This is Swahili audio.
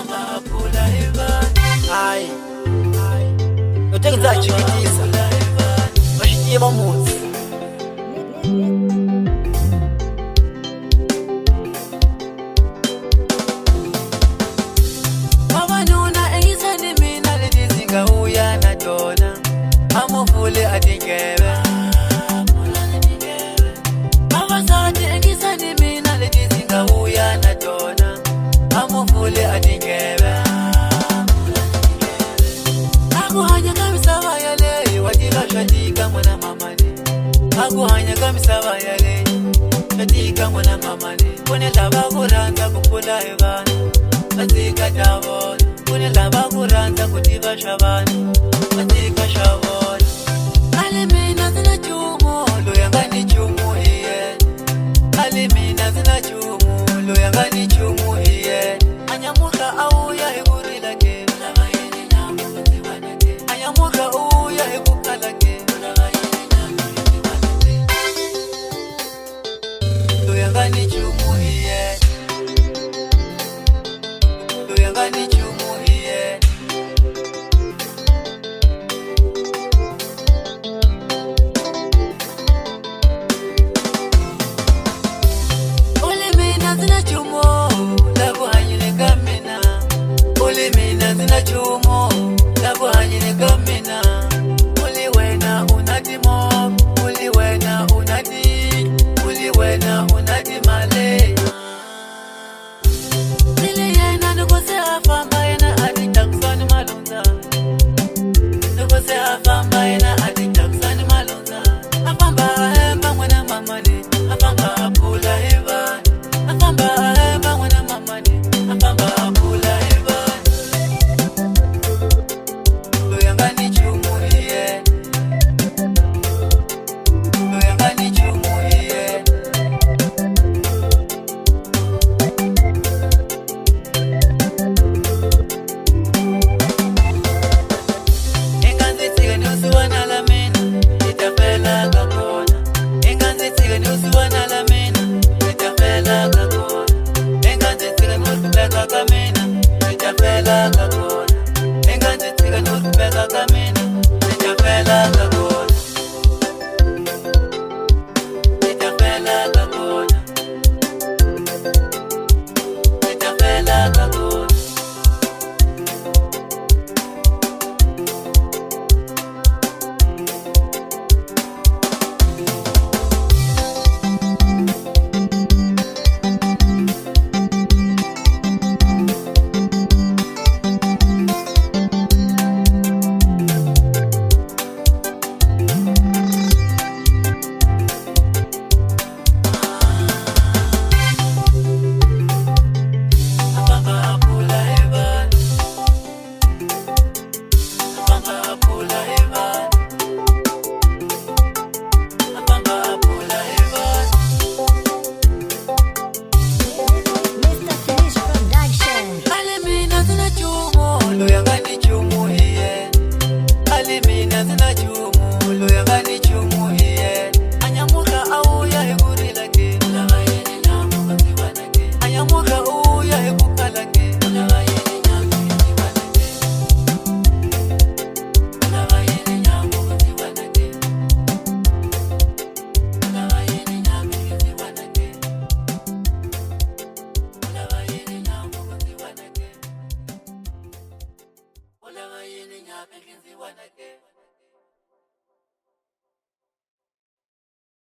Apamba pula Ivan. Ai. Utekza chikitisa. Washitie mamuzi. Amufule atingebe Mama sati engisani mina letizinga uya na tona Amufule atingebe Akuhanya kamisaba yale Watila shatika mwana mamani Akuhanya kamisaba yale Shatika mwana mamani Kune laba kuranza kupula evani Matika tabona Kune laba kuranza kutiva shabani Matika shabona Alimina zina chumu, loyangani chumu hiye. Alimina zina chumu, loyangani chumu hiye. Anyamuka auya heguri lake, anyamuka auya heguka lake. Loyangani chumu hiye, loyangani chumu hiye. Zina chumo la kuhanyile kamina Uli mina zina chumo la kuhanyile kamina Uli wena unati mo Uli wena unati male Nili yena nukose afamba yena ati taksani malunza Nukose afamba yena ati taksani malunza Afamba hemba mwana mamani Afamba apula hiva Afamba hemba mwana mamani Afamba apula hiva Loyangani chumu hiye Loyangani chumu hiye Enganzi tige ni usuwa na lamina Itafela kakona Enganzi tige ni usuwa na lamina Itafela kakona Enganzi tige ni usupeka kamina Itafela kakona Enganzi tige ni usupeka kamina Itafela kakona Itafela kakona Itafela kakona Loyangani chumu hiye Alimina zina chumu Loyangani chumu hiye Anyamuka auya heguri lake Anyamuka auya heguka lake Ola wa yini nya pekinzi wanake